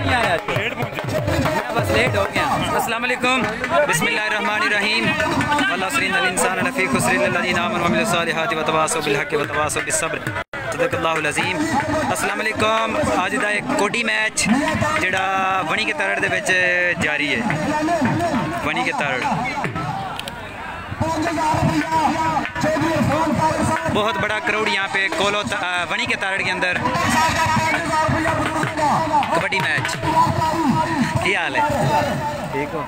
नहीं आया, मैं बस लेट हो गया। अस्सलाम वालेकुम, बिस्मिल्लाहिर्रहमानिर्रहीम। वल्लासरीन इंसान लफी खुसरिन लल्लज़ीना आमनु व अमिलुस सालिहाति व तवासौ बिल हक़्क़ि व तवासौ बिस सब्र। सदक़ल्लाहुल अज़ीम। अस्सलाम वालेकुम। अज दा एक कोडी मैच जिहड़ा वणी के तरड़ दे विच जारी है। वणी के तरड़ बहुत बड़ा क्राउड यहाँ पे कोलो वणी के तारड़ के अंदर कबड्डी मैच। क्या हाल है? ठीक हो?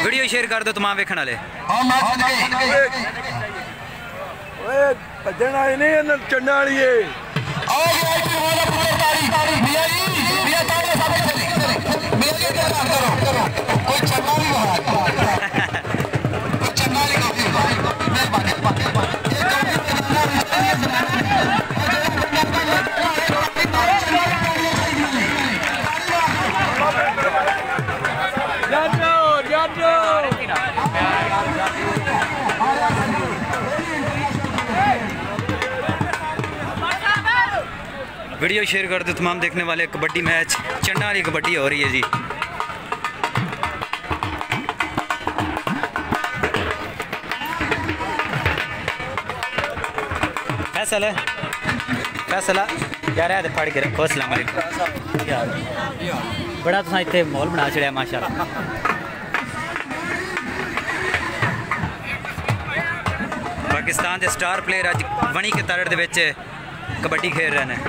वीडियो शेयर कर दो तमाम वेखण वाले। भजन आए नहीं चढ़ने वाली है। वीडियो शेयर कर दो तमाम देखने वाले। कबड्डी मैच चंडा वाली कबड्डी हो रही है जी। फैसल है, फैसला यार है फड़ के रखो। अस्सलाम वालेकुम। बड़ा तुसा इत्थे माहौल बना छड़िया माशाअल्लाह। पाकिस्तान के स्टार प्लेयर अज वणी के तरड़ दे विच कबड्डी खेल रहे हैं।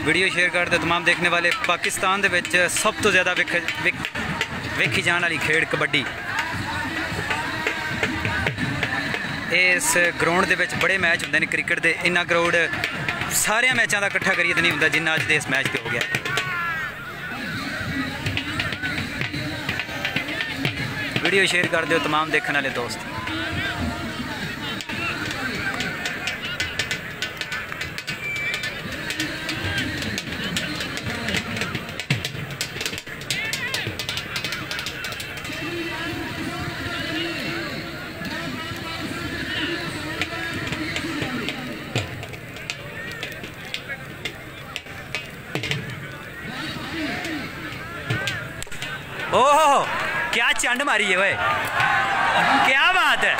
वीडियो शेयर कर दे तमाम देखने वाले। पाकिस्तान दे विच सब तो ज़्यादा वेखी जाने वाली खेड कबड्डी। इस ग्राउंड दे विच बड़े मैच होंदे ने क्रिकेट दे। इन्ना ग्राउंड सारे मैचों का इकट्ठा करिए तो नहीं होंदा जिन्ना अज दे इस मैच पे हो गया। वीडियो शेयर कर दो तमाम देखने वाले दोस्त। ओहो क्या चंड मारी है भाई, क्या बात है।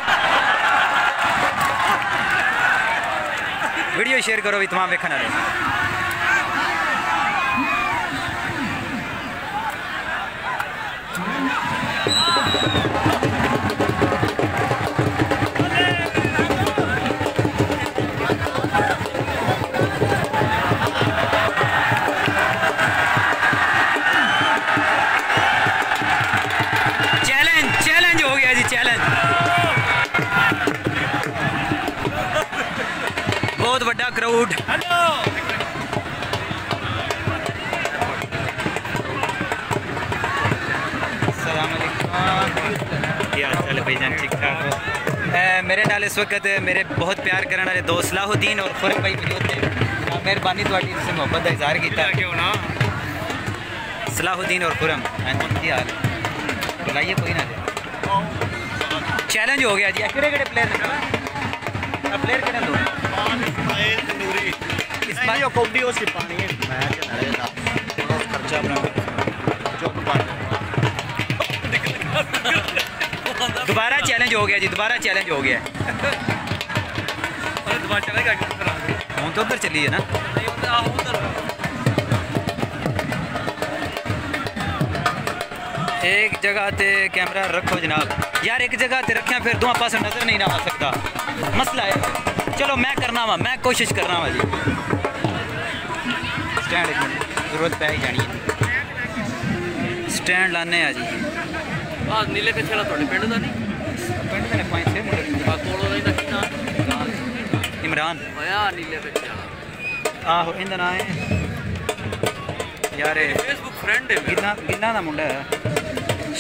वीडियो शेयर करो भी तमाम देखने वाले। बहुत बड़ा क्राउड। क्या हाल है भाईजान, ठीक ठाक हो? मेरे नाल इस वक्त मेरे बहुत प्यार करने वाले दोस्त सलाहुद्दीन और खुरम भाई मौजूद ने। मेहरबानी थोड़ी से मोहब्बत का इजहार किया। सलाहुद्दीन और खुरम की हाल बुलाइए कोई ना। चैलेंज हो गया जी। केड़े केड़े प्लेयर ने प्लेयर केड़े दो इस्माइल कबड्डी और सिपानी है मैच खर्चा अपना। दोबारा चैलेंज हो गया जी, दोबारा चैलेंज हो गया। दोबारा चलेगा हम तो उधर चलिए ना। एक जगह ते कैमरा रखो जनाब। यार एक जगह ते रखिया फिर दोनों पास नजर नहीं ना आ सकता, मसला है। चलो मैं करना वा, मैं कोशिश करना वा जी। स्टैंड जरूरत पै ही जानी है स्टैंड लाने आ जी नीले कच्छे वाला थोड़े पिंड का नहीं पिंड ने 5-6 मुंडे कोलो रहंदा की नाम इमरान होया नीले कच्छे वाला आहो इंदा नाम है यार फेसबुक फ्रेंड है गिन्ना दा मुंडा है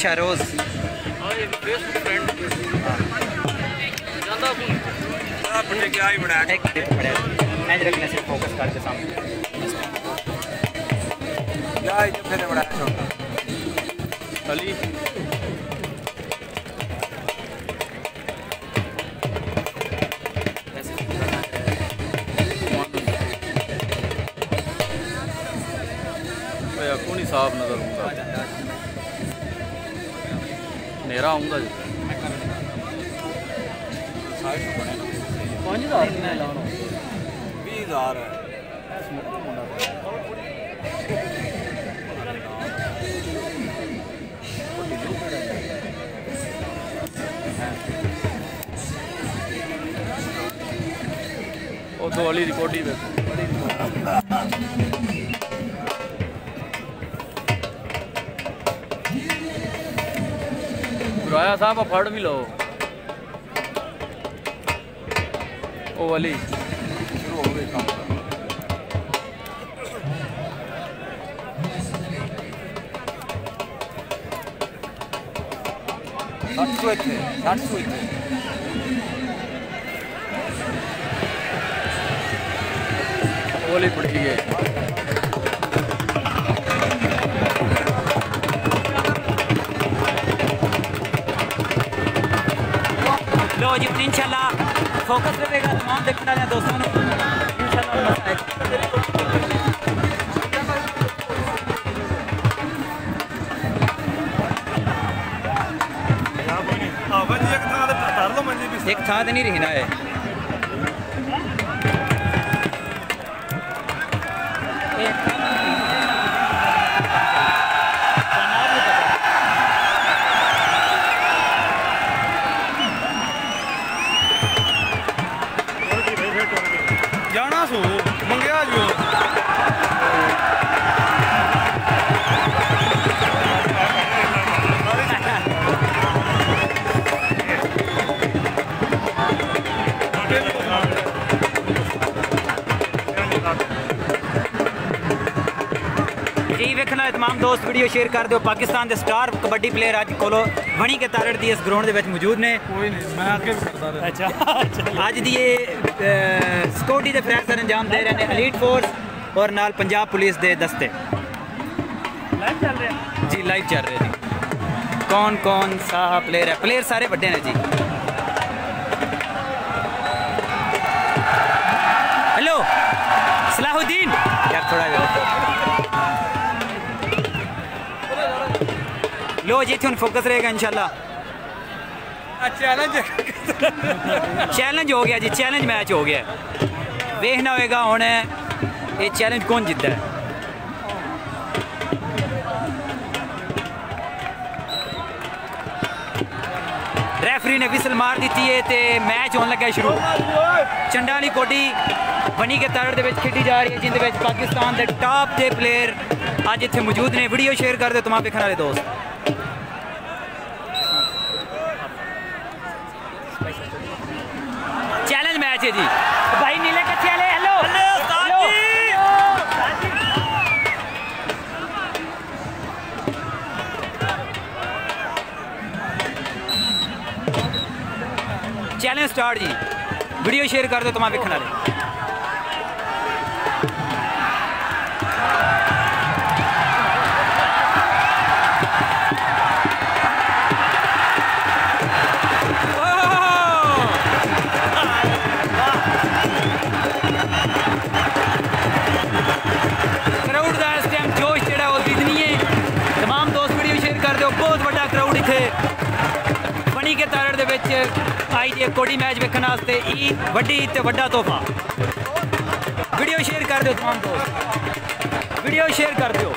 शारोज ओए फेसबुक फ्रेंड जानदा तू बड़े क्या ही बड़ा एक बड़ा एज रखने से फोकस करके सामने क्या है फिर बड़ा छोटा अली कौन साफ नजर आऊंगा नेरा आऊंगा जो 20,000 है ਉਹ ਦੋ ਵਾਲੀ ਦੀ ਕੋਟੀ ਵੇਖੋ ਗੁਰਾਇਆ ਸਾਹਿਬ ਫੜ ਵੀ ਲਓ ਉਹ ਵਾਲੀ शुरू हो गई काम 60 थे 60 थे ਉਹ ਵਾਲੀ ਪੜ ਗਈ ਹੈ लो जी इंशाल्लाह फोकस रहेगा तमाम देखने वाले दोस्तों ने एक था नहीं रहना है जाना सो मंगया जो जी वेखना तमाम दोस्त वीडियो शेयर कर दो पाकिस्तान के स्टार कबड्डी प्लेयर अज कोलो बनी के तारड़ दी इस ग्राउंड के मौजूद ने कोई नहीं मैं आगे भी करता रहा अच्छा अज दी ये सिक्योरिटी के फ्रैक्चर अंजाम दे रहे हैं एलीट फोर्स और नाल पंजाब पुलिस के दस्ते लाइव चल रहे हैं जी लाइव चल रहे हैं कौन कौन सा प्लेयर है प्लेयर सारे बड़े ने जी हेलो सलाहुद्दीन यार थोड़ा लो जी थे फोकस रहेगा इंशाल्लाह चैलेंज हो गया जी चैलेंज मैच हो गया देखना होगा हुण ये चैलेंज कौन जीतता है रेफरी ने विसल मार दी है तो मैच होने लगा शुरू चंडा वाली कोटी बनी के तारड़ दे खेडी जा रही है जिंदे पाकिस्तान के टॉप के प्लेयर अज इतने मौजूद ने वीडियो शेयर कर दो तमाम देखने वाले दोस्त चैलेंज मैच है जी भाई नीले कच्छे वाले हेलो चैलेंज स्टार्ट जी वीडियो शेयर कर दो तमाम देखने वाले आई जी कोडी मैच वेखने वास्ते ईद वड्डी ते वड्डा तोहफा वीडियो शेयर कर दो तमाम दोस्त वीडियो शेयर कर दो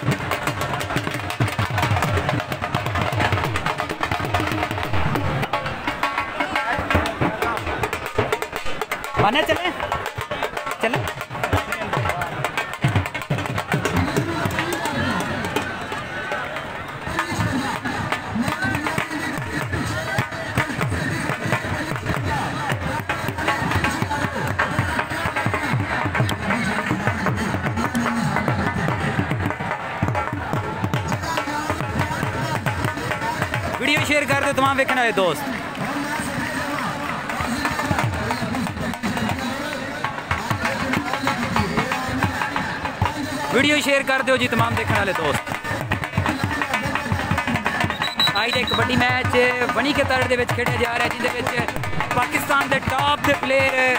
आना चले चले शेयर कर दो तमाम वेखने वाले दोस्त। वीडियो शेयर कर दो जी तमाम देखने वाले दोस्त। आज एक कबड्डी मैच बनी के तरह दे खेड़ा जा रहा है जिंदे पाकिस्तान के टॉप के प्लेयर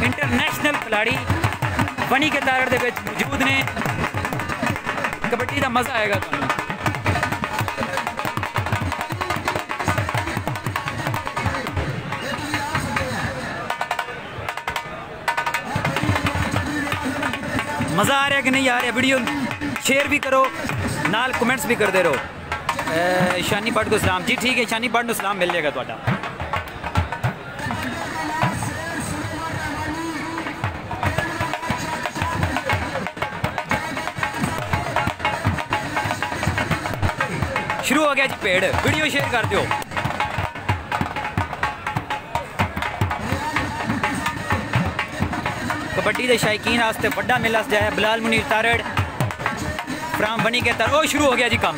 इंटरनेशनल खिलाड़ी बनी के तरह दे मौजूद ने। कबड्डी का मज़ा आएगा तुहानू। मज़ा आ रहा है कि नहीं आ रहा? वीडियो शेयर भी करो, नाल कमेंट्स भी करते रहो। शानी पट को सलाम जी। ठीक है, शानी पट को सलाम मिल जाएगा ਤੁਹਾਡਾ। शुरू हो गया जी पेड़। वीडियो शेयर कर दो। कबड्डी के शायकीन वास्ते बड़ा मेला सजाया। बिलाल मुनीर तारड़ फ्राम बनी के तर। ओ शुरू हो गया जी काम।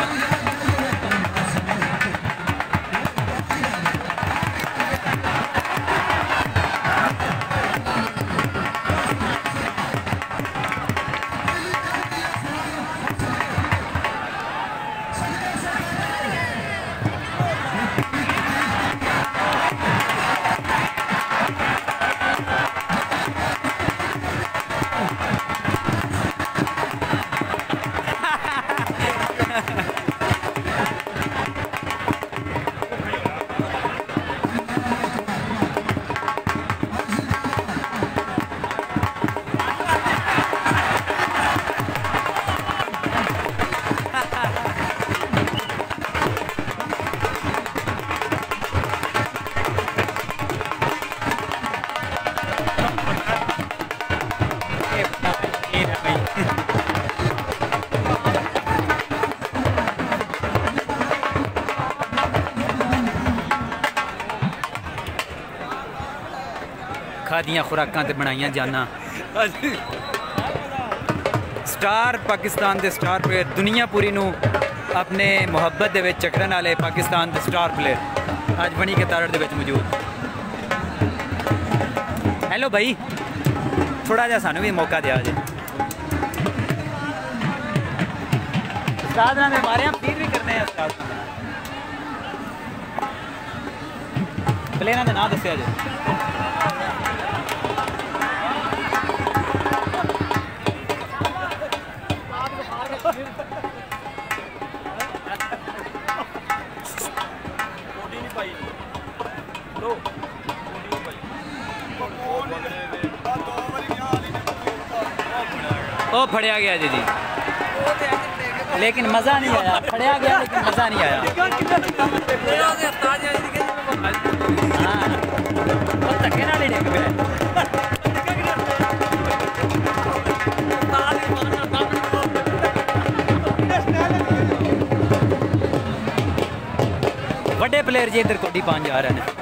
खादियां खुराकां ते बनाइयां जाना। स्टार पाकिस्तान के स्टार प्लेयर दुनिया पूरी नू अपने मुहब्बत दे विच चकरन वाले पाकिस्तान के स्टार प्लेयर अज बनी के तारड़ दे विच मौजूद। हेलो भाई, थोड़ा जा सानू भी मौका दिया जे। उस्ताद ने मारे फीड भी करने हैं। उस्ताद प्लेयरां दे नाम दस्सिया जे। ओ फड़िया गया जी जी, लेकिन मज़ा नहीं आया। फड़िया गया लेकिन मज़ा नहीं आया। हाँ धक्के नाल ही डिग पिया। बड़े प्लेयर जी इधर कोडी पान जा रहे हैं।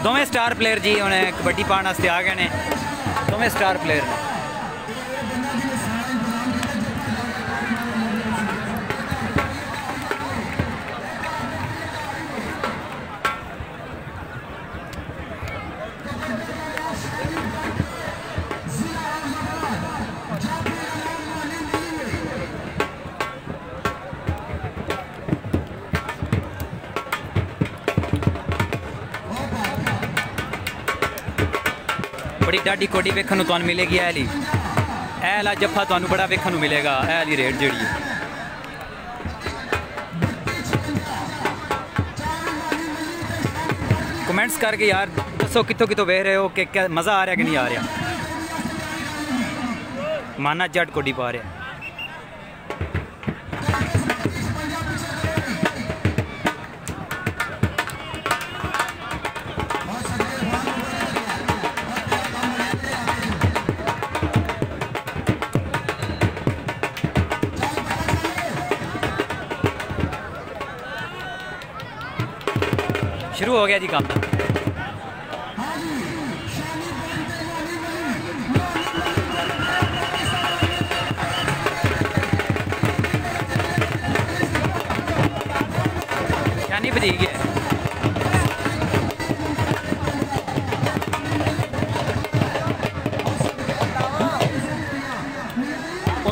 दोवें स्टार प्लेयर जी उन्हें कबड्डी पाने वास्ते आ गए ने। दोवें स्टार प्लेयर ने। बड़ी डाडी कोडी वेखन नूं तुहानूं मिलेगी। ऐ ला जफ्फा तुहानूं बड़ा वेखन नूं मिलेगा। ऐ ली रेट जिहड़ी है कमेंट्स करके यार दसो कितों कितों वेख रहे हो कि क्या मज़ा आ रहा कि नहीं आ रहा। माना जट कोडी पा रहा। शुरू हो गया जी काम। क्या नहीं बजी गया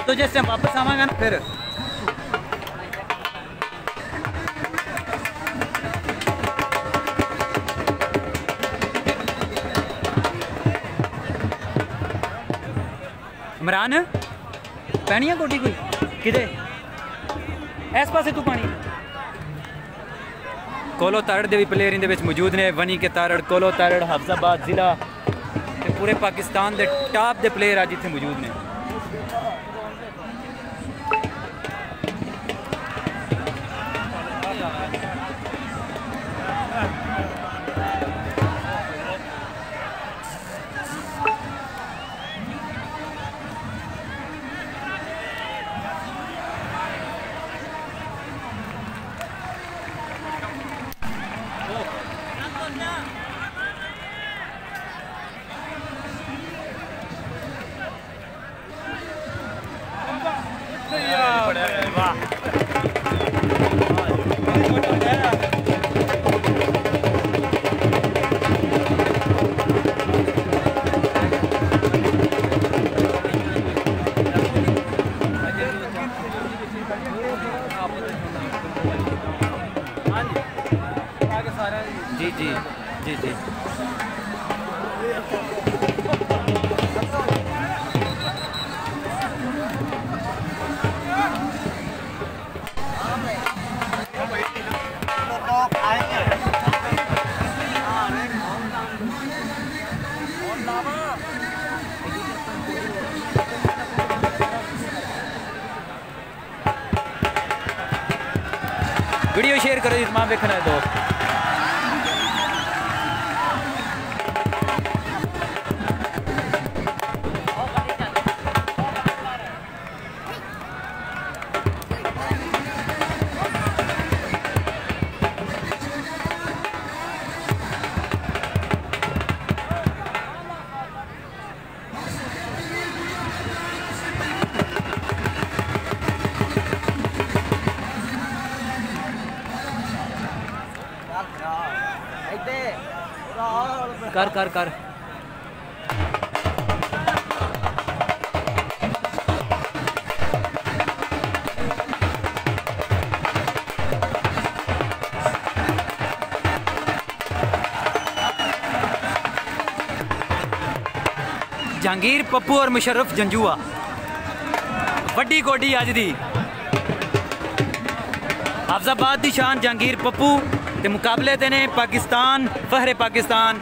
तो जैसे वापस आवांगा ना फिर इमरान पैनी है कोटी कोई किधे इस पासे तू पानी कोलो तारड़ दे भी प्लेयर इंदे विच मौजूद ने वनी के तारड़ कोलो तारड़ हफ्जाबाद जिला ते पूरे पाकिस्तान दे टॉप दे प्लेयर अज इत्थे मौजूद ने। जी जी जी जी वीडियो शेयर करो जी तमाम देखना है दोस्त। कर कर कर जहांगीर पप्पू और मुशर्रफ जंजुआ वड्डी कोडी अज दी हफ्जाबाद दी शान जहांगीर पप्पू ते मुकाबले ते ने पाकिस्तान फहरे पाकिस्तान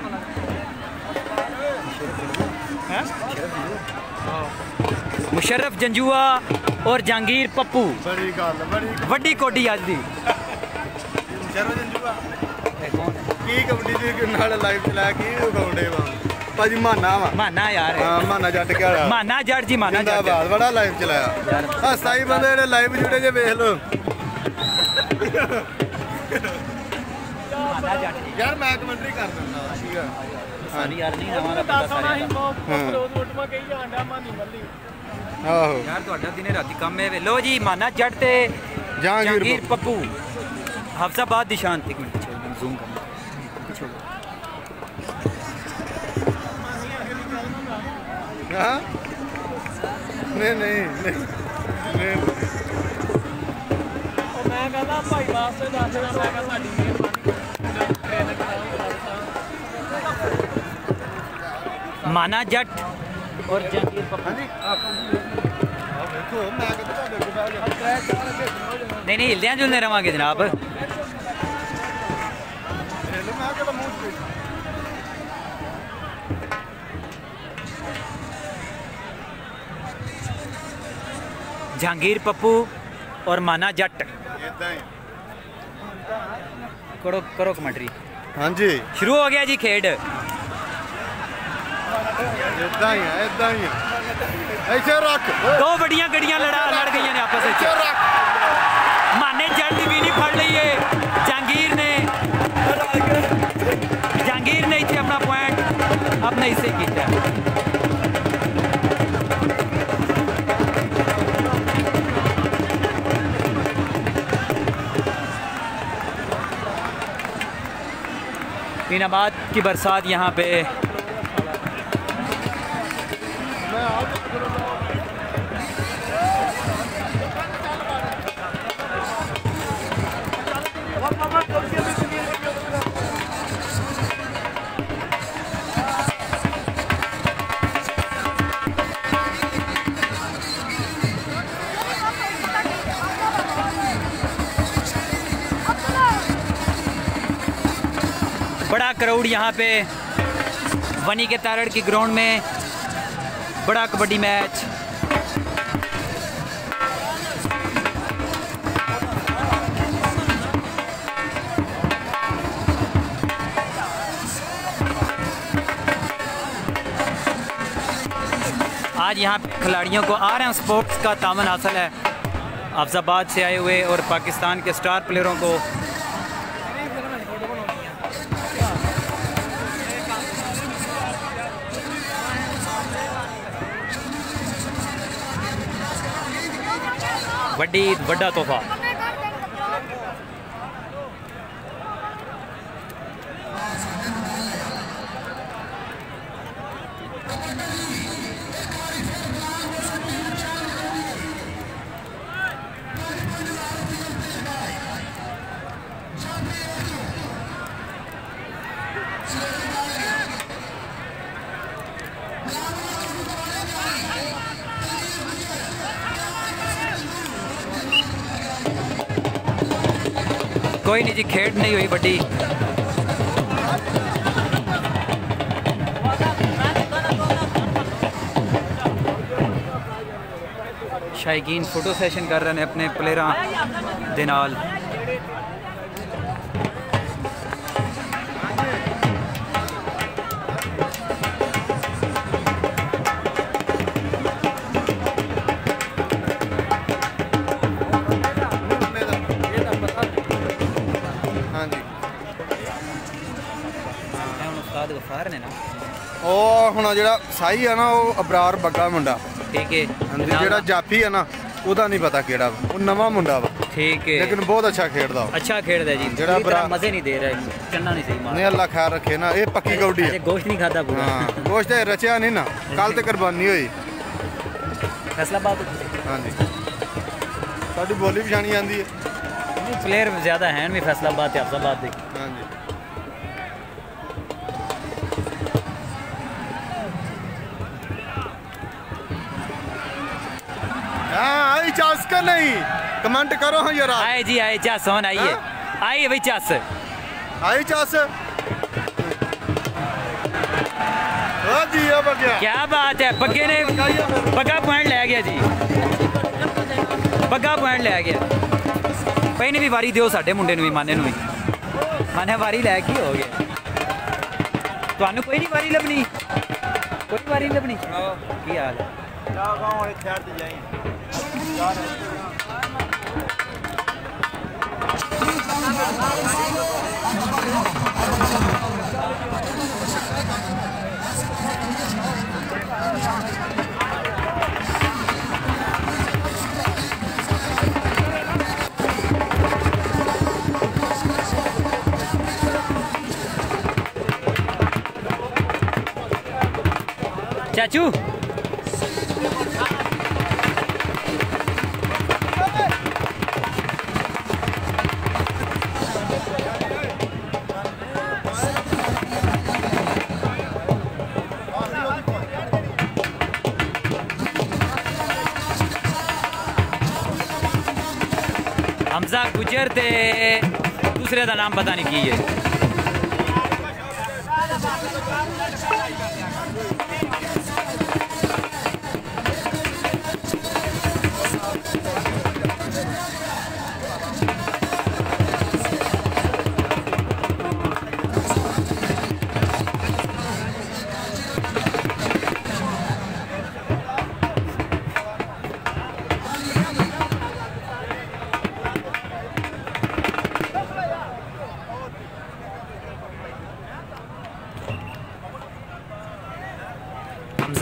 मुशर्रफ जंजुआ और जहांगीर पप्पू वड्डी कोडी अज दी मुशर्रफ जंजुआ की कबड्डी दे नाल लाइव चला की उगाउंडे वा भाजी माना वा माना यार हां माना जट के वाला माना जट जी माना जट बड़ा लाइव चलाया हां साई बंदे जेडे लाइव जुड़े जे देख लो माना जट यार मैं कमेंट्री कर दिंदा ठीक है सारी यार नहीं हमारा पता सारे रोटमा कही जांडा मानी मल्ली आहो यार ਤੁਹਾਡਾ ਦਿਨੇ ਰਾਤੀ ਕੰਮ ਹੈ लो जी माना जट ते जहांगीर पप्पू हफ्जाबाद दी शान एक मिनट छोड़ जूम करना छोड़ हां नहीं ਉਹ ਮੈਂ ਕਹਿੰਦਾ ਭਾਈ ਵਾਸਤੇ ਦੱਸਣਾ ਮੈਂ ਕਿਹਾ ਸਾਡੀ ਮਿਹਰਬਾਨੀ माना जट और जहांगीर पप्पू देखो मैं नहीं हिलदे जुलदे रवांगे जनाब जहांगीर पप्पू और माना जट करो करो कमेंट्री हाँ जी शुरू हो गया जी खेड इदा ही ऐसे रख दो बड़ियां गड़ियां लड़ गई ने आपस में माने जट भी नहीं फड़ ली है जहांगीर ने अपने हिस्से किया। इनामात की बरसात यहाँ पे बड़ा क्राउड यहाँ पे वनी के तारड़ की ग्राउंड में बड़ा कबड्डी मैच। आज यहाँ पे खिलाड़ियों को RM स्पोर्ट्स का तामन हासिल है। अफजाबाद से आए हुए और पाकिस्तान के स्टार प्लेयरों को बड़ा तोहफा। कोई नहीं जी, खेड नहीं हुई बड़ी। शायकीन फोटो सेशन कर रहे हैं अपने प्लेयरां दे नाल। ਹੁਣ ਜਿਹੜਾ ਸਾਈ ਆ ਨਾ ਉਹ ਅਬਰਾਰ ਬੱਗਾ ਮੁੰਡਾ, ਠੀਕ ਹੈ। ਜਿਹੜਾ ਜਾਫੀ ਆ ਨਾ ਉਹਦਾ ਨਹੀਂ ਪਤਾ ਕਿਹੜਾ ਵਾ, ਉਹ ਨਵਾਂ ਮੁੰਡਾ ਵਾ, ठीक है, लेकिन बहुत अच्छा खेलदा। अच्छा खेलदा जी, मजे नहीं दे रहा है, चलना नहीं सही मार। नहीं अल्लाह खैर रखे ना, ये पक्की कौडी है। गोश्त नहीं खाता पूरा। हां गोश्त रचिया नहीं ना, कल ते कुर्बानी हुई फैसलाबाद। हां जी साडी बोली पछाणी आंदी है। प्लेयर ज्यादा हैं भी फैसलाबाद ते अफजाबाद दे। हां जी आई चास का नहीं कमेंट करो। हाँ यार आए जी, आए चास होन आइए, आइए भाई चास, आई चास। जी क्या बात है, बग्गे ने बग्गा पॉइंट ले गया जी, बग्गा पॉइंट ले गया। भाई ने भी वारी दियो साडे मुंडे नूं भी, माने नूं भी, माने वारी लै की हो गया। तुहानूं कोई नहीं वारी लभनी, कोई वारी लभनी। की हाल है? चाचू हमजा गुजर ते दूसरे का नाम पता नहीं की है।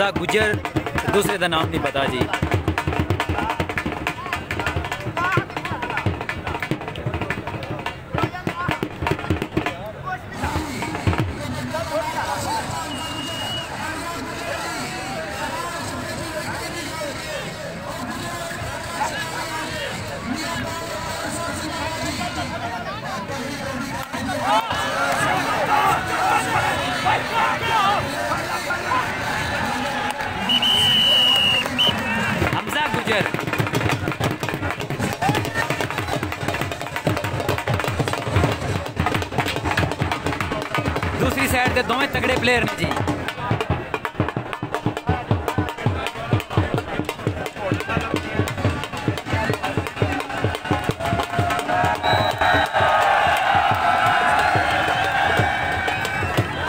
हमजा गुजर, दूसरे का नाम नहीं पता जी। हमजा गुजर दूसरी साइड के दोवें तगड़े प्लेयर ने जी।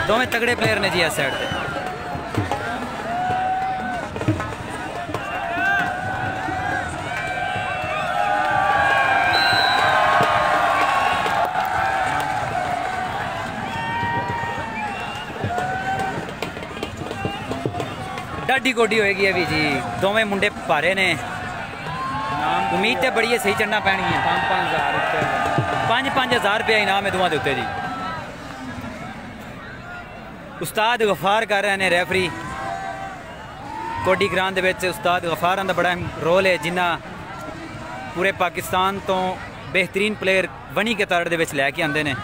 दोवें तगड़े प्लेयर ने जी इस साइड पे। डाडी गोडी होएगी अभी जी, दोवें मुंडे भारे ने। उम्मीद तो बड़ी है सही चढ़ना पैनी है। 5-5 हज़ार रुपया इनाम है दोवां दे उत्ते जी। उस्ताद गफार कर रहे हैं रेफरी कोडी ग्राउंड दे विच। उस्ताद गफार का बड़ा रोल है, जिन्ना पूरे पाकिस्तान तो बेहतरीन प्लेयर वनी के तारड़ दे विच लैके आंदे ने।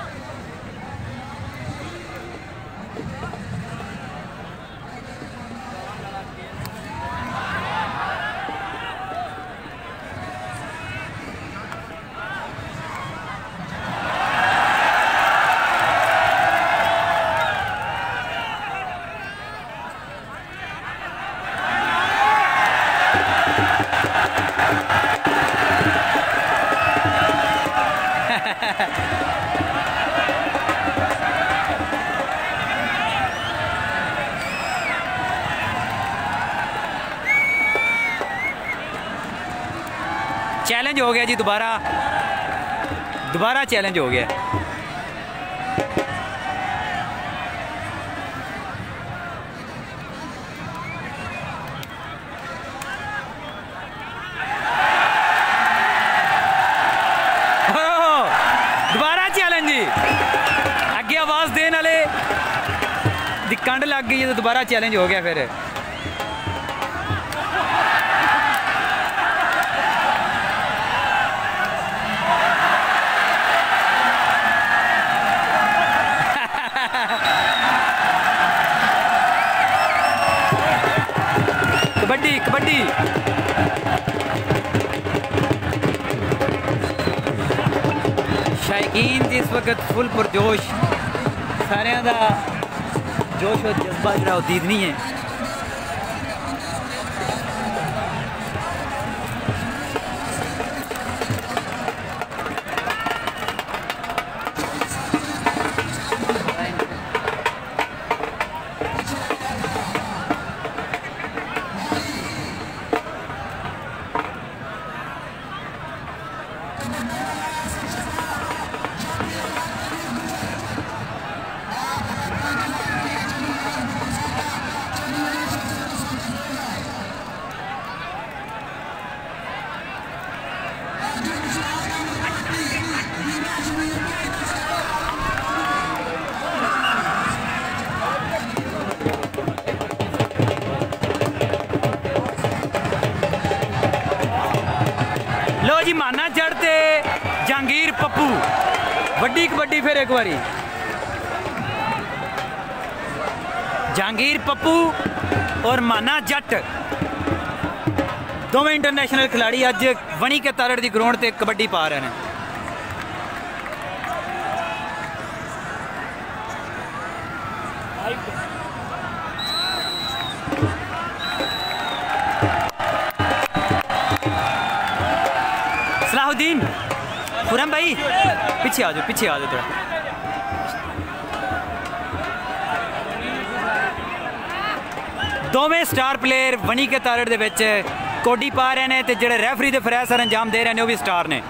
चैलेंज हो गया जी, दोबारा चैलेंज हो गया। दोबारा चैलेंज जी, अगे आवाज देने वाले दी कंड लग गई है तो दोबारा चैलेंज हो गया। फिर कबड्डी कबड्डी शायकीन जिस वक्त फुल पुरजोश, सारे का जोश और जज्बा जो दीदनी है। लो जी माना चढ़ते जहांगीर पप्पू, वड्डी कबड्डी फिर एक बारी। जहांगीर पप्पू और माना जट दोवें इंटरनेशनल खिलाड़ी अज वणी के तारड़ की ग्राउंड से कबड्डी पा रहे हैं। सलाहुद्दीन, खुरम भाई पीछे आ जाओ, पीछे आ जाओ थोड़ा। दोवें स्टार प्लेयर वनी के तारड़ दे विच कोडी पा रहे हैं, तो जेडे रेफरी दे फरैज सर अंजाम दे रहे हैं वो भी स्टार ने।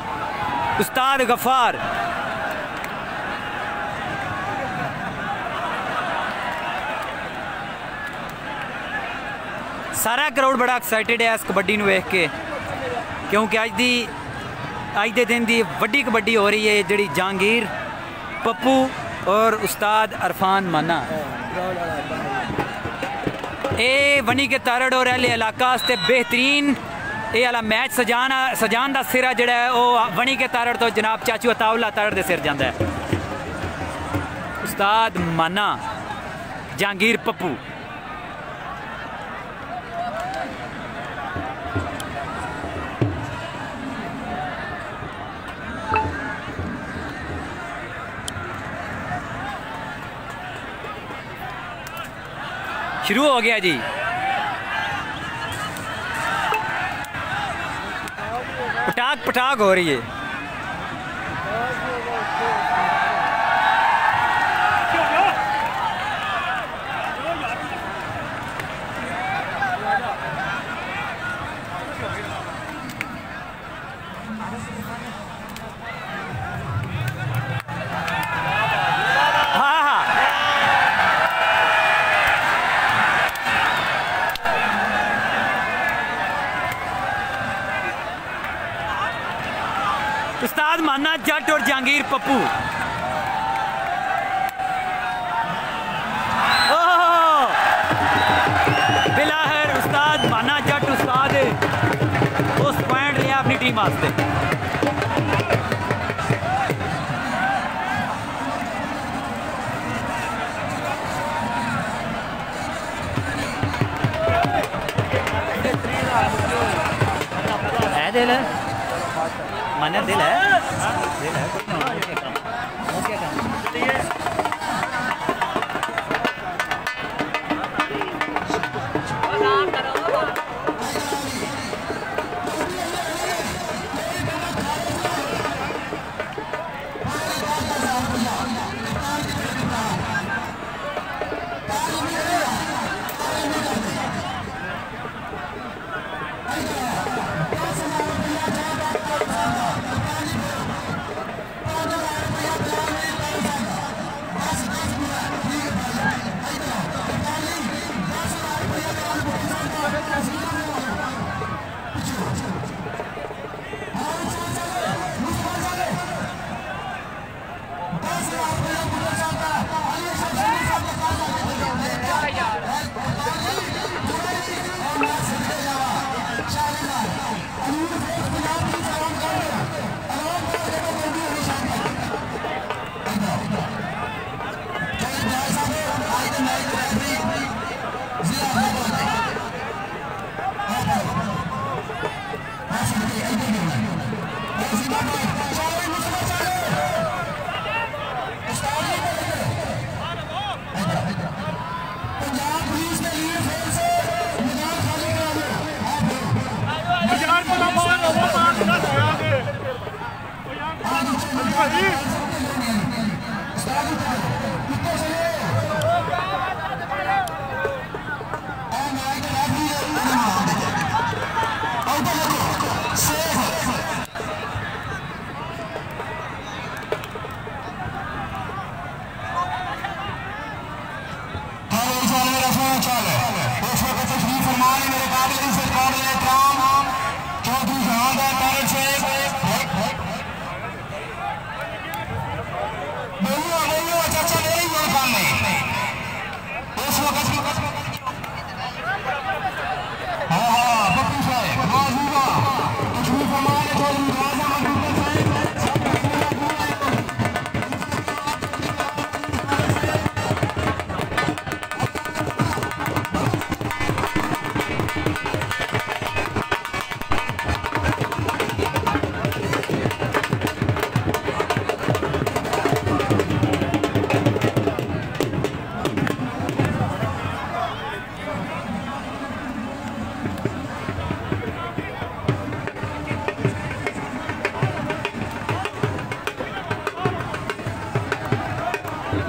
उस्ताद गफार, सारा क्राउड बड़ा एक्साइटेड है इस कबड्डी वेख के, क्योंकि अज दे दिन की वड्डी कबड्डी हो रही है जी जहांगीर पप्पू और उस्ताद अरफान माना। ये वनी के तारड़ और अहले इलाका वास्ते बेहतरीन ये वाला मैच सजान का सिरा जोड़ा है वह वनी के तारड़ तो जनाब चाचू अताउल्ला तारड़ के सिर जाता है। उस्ताद माना जहांगीर पप्पू शुरू हो गया जी। पटाक पटाक हो रही है। उस्ताद माना जट और जहांगीर पप्पू बिलाहर उस्ताद माना जट उस्ताद उस पॉइंट लिया अपनी टीम वास्ते। दिल है मान्य दिल है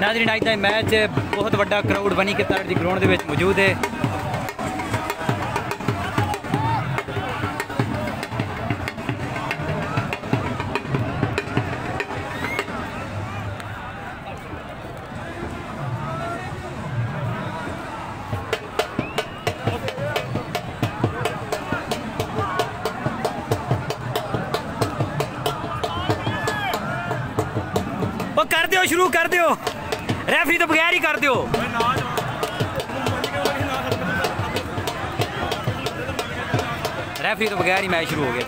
नाज़रीन अज का मैच बहुत बड़ा क्राउड वनी के तारड़ की ग्राउंड के मौजूद है। वो कर दो, शुरू कर दो, रेफरी तो बगैर ही कर दो। रेफरी तो बगैर ही मैच शुरू हो गया।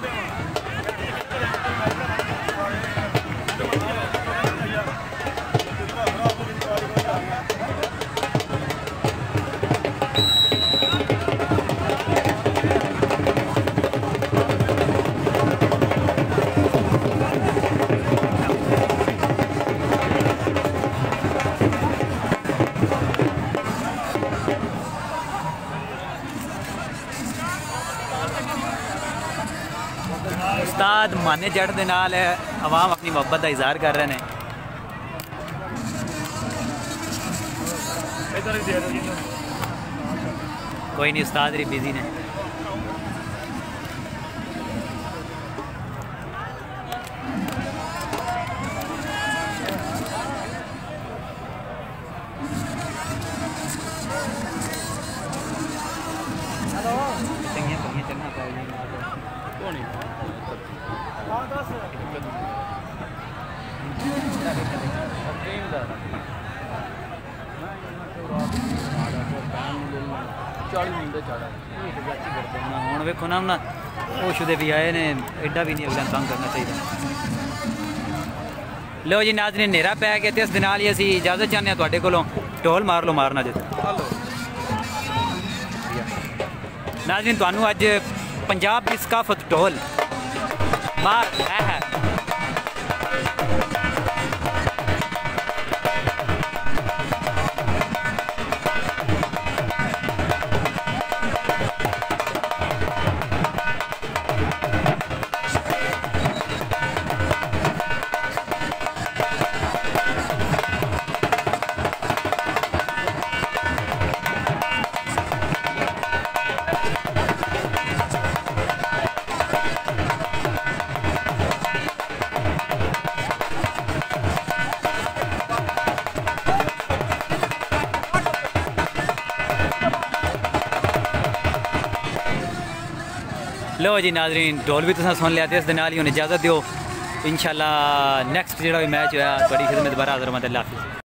उस्ताद माने जट दे नाल अवाम अपनी मोहब्बत का इजहार कर रहे हैं। कोई नहीं, उस्ताद री बिजी ने। ਹੁਣ ਵੇਖੋ ਨਾ ਉਹਨਾਂ ਹੋਸ਼ ਦੇ ਵੀ ਆਏ ਨੇ, ਐਡਾ ਵੀ ਨਹੀਂ ਅਗਲਾ ਤੰਗ करना चाहिए। लो जी नाज़रीन, नेरा पै गया तो इस दिन ही असी इजाजत चाहते हैं तुहाडे कोलों। ढोल मार लो, मारना जे नाज़रीन। तुहानू अज पंजाब की सकाफत ढोल मार है। लो जी नाज़रीन, ढोल भी तुसा सुन लिया। इस दिन ही इजाज़त दो। इंशाल्लाह नेक्स्ट जो मैच होया बड़ी खिदमत दोबारा हाज़र होवां। अल्लाह हाफ़िज़।